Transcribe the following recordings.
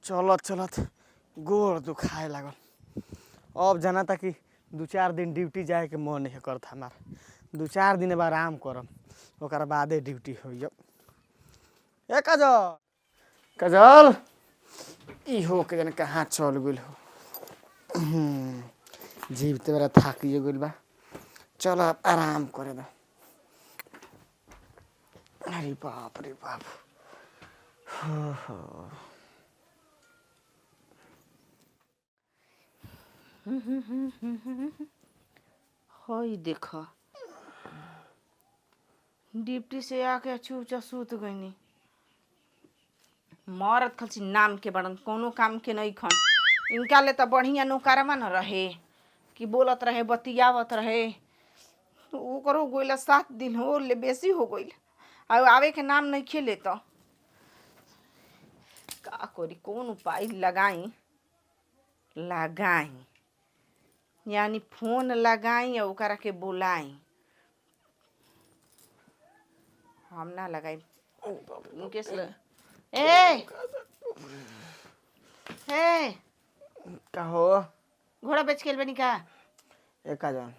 चलत चलत गोड़ दुखाए लागल। अब जाना था कि 2-4 दिन ड्यूटी जाए के मन नहीं करता हमार। 2-4 दिन बाद आराम करम, ओकर बादे ड्यूटी होई। ए काजल काजल ई हो के जन कहाँ चल गइल हो। जीव तो मेरा थाकिए गइल बा। चल अब आराम करे दो। अरे बाप रे बाप। हई देख डिप्टी से आके चुपचाप सूत गईनी। मरद खसी नाम के बड़न कोनो काम के नहीं खन। इनका ले तो बढ़िया नौकरमा न रहे कि बोलत रहे बतियावत रहे। ओकरो गोइला 7 दिन हो ले बेसी हो गइल। आवे के नाम नहीं खेले तो का करी, कौन उपाय लगाई यानी फोन लगाई और ओकरा के बुलाई। हम ना लगाई मुकेश ए का हो घोड़ा बेच के बनी का ए काजल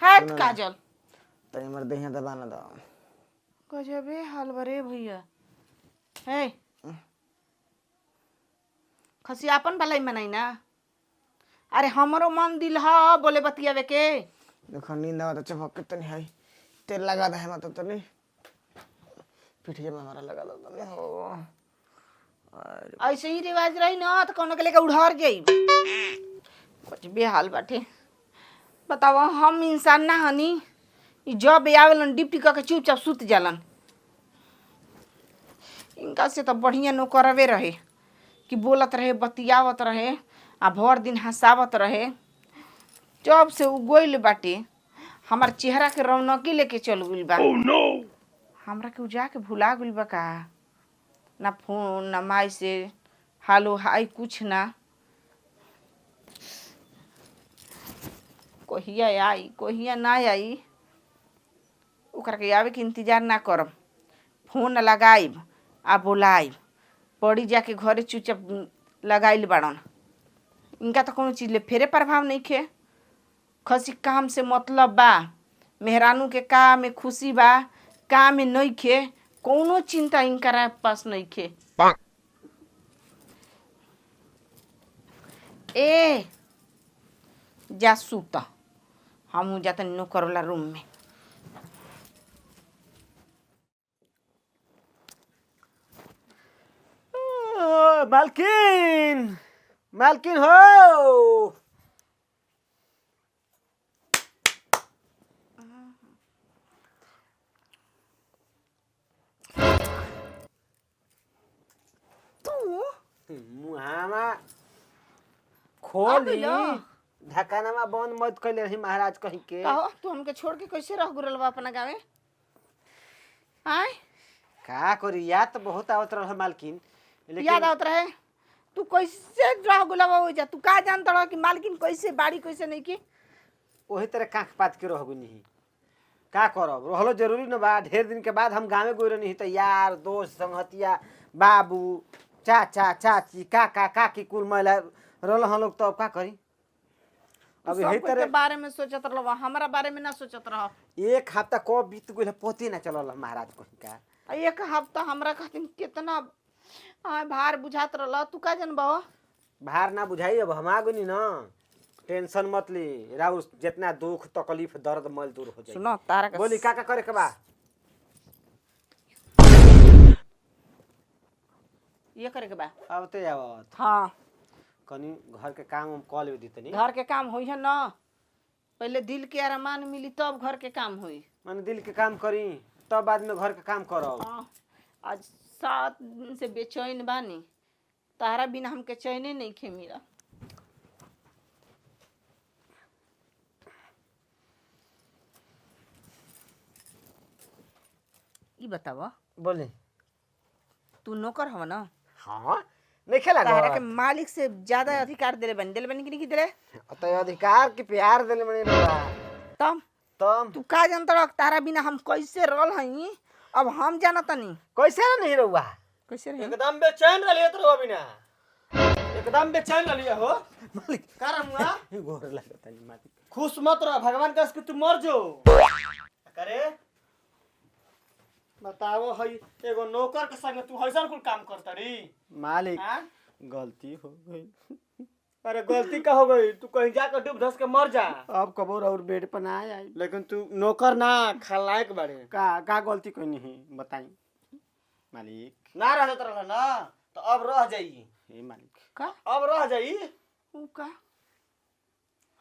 हट काजल तनी हमर देह दबा न दो। गजबे हाल बरे भैया। हे खसी अपन भलाई मनाई ना। अरे हमरो मन दिल ह बोले बतियावे के। देखो नींद आवा तो चपक के तनी है तेल लगा दे मत तनी पिठिया में हमारा लगा दो तनी हो। ऐसे ही रिवाज रही ना तो कोनो के लेके उड़हर जाई। कुछ भी हाल बाटे। बताओ हम इंसान ना हनी जब आवेलन डिप्टी करके चुपचाप सुत जालन। इनका से तो बढ़िया नौकरवे रहे कि बोलत रहे बतियावत रहे आ भर दिन हंसावत रहे। जब से उ गोइल बाटे हमार चेहरा के रौनकी लेके चल गइल बा। oh, no! हमरा के उ जाके भुला गइल बा का। ना फोन ना माई से हालो हाय कुछ ना। कहिया आई कहिया ना आई ओकरा के आवे के इंतजार ना करब। फोन लगाइब आ बुलाइब पड़ी जाके घरे चुपचाप लगाइल बाड़न। इनका तो कोनो चीज ले फेरे प्रभाव नहीं खे। खसी काम से मतलब बा। मेहरानू के काम में खुशी बा काम में नहीं खे। कोनो चिंता इनका पास नहीं खे। ए जा सूता हम जाता नौकर वाला रूम में। मालकिन मालकिन हो मुहामा खोली ढकानामा बंद मत कइले रही महाराज कहीं के। कहो तू हमके छोड़ के कैसे रह गुरल बा अपना गावे। आय का करी याद तो बहुत आवत रहा मालकिन लेकिन याद आवत रहे। तू कैसे रह गुलाबा हो जा। तू का जानत रह कि मालकिन कैसे बाड़ी कैसे नहीं की। वही तरह काख पात के रहगु नहीं का करब रहलो जरूरी न बा। ढेर दिन के बाद हम गाँव गई रही तो यार दोस्त संगतिया बाबू चाचा चाची काका काकी कुल महिला रहल हम लोग। तो अब का करी अब यही तरह बारे में सोचत रह हमारा बारे में ना सोचत रह। 1 हफ्ता कब बीत गइल पते ना चलल महाराज कहीं का। 1 हफ्ता हमरा खातिर कितना भार बुझात रहल। तू का जानबा भार ना बुझाई। अब हम आ गनी ना टेंशन मत ली। राउ जितना दुख तकलीफ दर्द मल दूर हो जाए। सुनो तारा का बोली का करे के बा। ये करे के बा अब ते आवत हाँ कनी घर के काम हम कॉल दी तनी। घर के काम होई है ना। पहले दिल के आरामान मिली तब घर के काम होई। माने दिल के काम करी तब बाद में घर के काम करब। हाँ आज 7 दिन से बेचैन बानी। तारा बिना हमके चैने नहीं खे मिला। ई बतावा बोले तू नौकर हव ना। हाँ नहीं खेला तारा के मालिक से ज्यादा अधिकार देले बनी कि नहीं देले। तो अधिकार के प्यार देले बनी रहा तब तब तू का जानत रह तारा बिना हम कैसे रहल हई। अब हम जानत नहीं कैसे नहीं रहुआ कैसे रही। एकदम बेचैन रहिए तो बिना एकदम बेचैन लिया हो मालिक कारण हुआ गोर लगता नहीं मालिक। खुश मत रह भगवान का तू मर जो करे बताओ हई एगो नौकर के संग तू हईसन कुल काम करता री मालिक हाँ? गलती हो गई। अरे गलती का हो गई तू कहीं जाकर डूब धस के मर जा अब कबोर और बेड पर ना आई। लेकिन तू नौकर ना खलनायक बाड़े का गलती कोई नहीं बताई मालिक। ना रह जाता रहा ना तो अब रह जाई हे मालिक का अब रह जाई ऊ का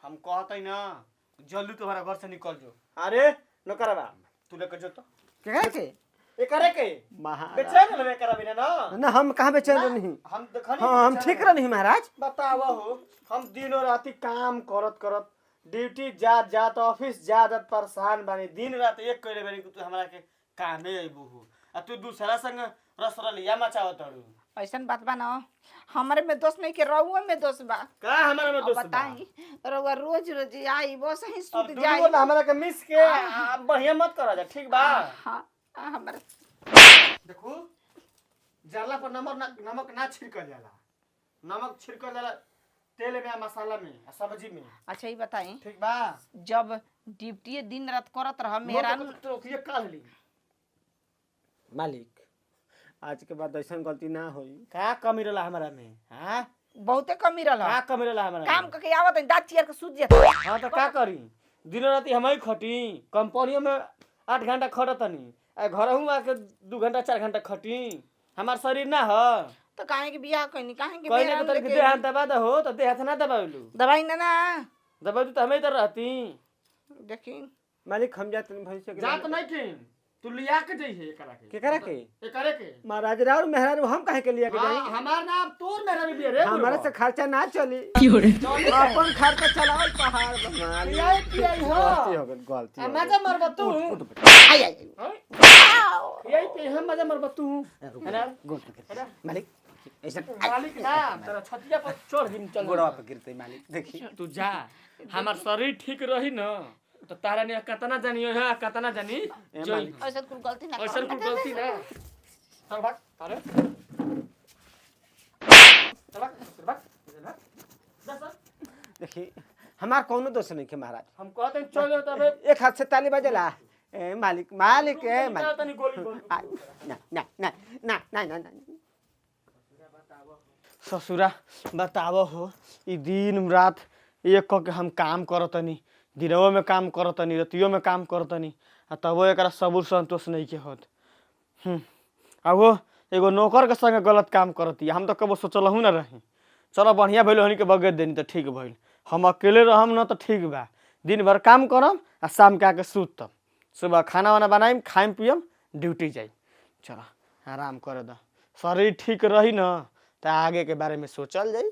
हम कहते ना जल्दी तुम्हारा घर से निकल जो अरे नौकरवा तू लेकर जो तो क्या के ये करे के महाराज बेचैन रहे करा बिना ना ना हम कहाँ बेचैन नहीं। हम देखनी हाँ हम ठीक रह नहीं महाराज। बतावा हो हम दिनों राती काम करत करत ड्यूटी जात जात ऑफिस जात जात परेशान बानी दिन रात एक कइले बानी तू हमरा के कामे अइबू हो आ तू दूसरा संग रसरलिया मचावत हड़ू ऐसन बात बा ना हमारे में दोस्त नहीं के रहुआ में दोस्त बा का हमरा में अब दोस्त बा? बताई रहुआ रोज रोज आई बस ही अब सुत दूगो जाई ना हमरा के मिस के बढ़िया मत करा जा ठीक बा हां हमारे देखो जाला पर नमक ना छिड़कल जाला नमक छिड़कल जाला तेल में मसाला में सब्जी में अच्छा ये बताई ठीक बा जब ड्यूटी दिन रात करत रह मेरा तो ये काल ली मालिक आज के बाद ऐसा गलती ना होई। का कमी रहला हमरा में हां बहुते कमी रहल का कमी रहला हमरा काम में? करके आवत है दांत चियर के सूत जाता हाँ तो का करी दिन राती हम ही खटी कंपनियों में 8 घंटा खटतनी आ घरहू आके 2 घंटा 4 घंटा खटी हमार शरीर ना ह तो काहे के बियाह कइनी काहे के कहने मेरा के तरीके देह हाथ दबा दो हो तो देह हाथ ना दबावलू दवाई ना ना दबा तो हमें इधर रहती देखी मालिक हम जाते हैं भैंस के जा तो नहीं किन तू लिया के जइहे एकरा के केकरा के एकरे के महाराज राव मेहराज हम काहे के लिया के हां जाई। हमार नाम तोर मेरा भी रे हमारे से खर्चा ना चली अपन खर्चा चलावल पहाड़ बना लिया के आई हो गलती हो गई गलती हो गई। मजा मरबा तू आई आई यही पे हम मजा मरबा तू है ना मालिक ऐसा मालिक ना तेरा छतिया पर चढ़ दिन चल गोड़वा पे गिरते मालिक देखी तू जा हमार शरीर ठीक रही न तो तारा ने कतना जानियो है कतना जानी जो ऐसा कुछ गलती ना ऐसा कुछ गलती ना चल भाग अरे चल भाग जा सर देखी हमार कोनो दोष नहीं के महाराज। हम कहते हैं चल तबे एक हाथ से ताली बजेला ए मालिक मालिक ए मालिक तनी गोली गोली ना ना ना ना ना ना ससुरा बतावो हो ई दिन रात एक क के हम काम करतनी दिनों में काम करतनी रतियों में काम करतनी आ तबो एकरा सबूर संतोष नहीं के होत आ वो एगो नौकर के संगे गलत काम करती हम तो कबो सोचलहु ना रही चलो बढ़िया भइल हनी के बगैर देनी तो ठीक भइल हम अकेले रहम ना तो ठीक बा दिन भर काम करम आ शाम के आके सूतम सुबह खाना वाना बनाइम खाइम पियम ड्यूटी जाइम चलो आराम करे द शरीर ठीक रही ना तो आगे के बारे में सोचल जाई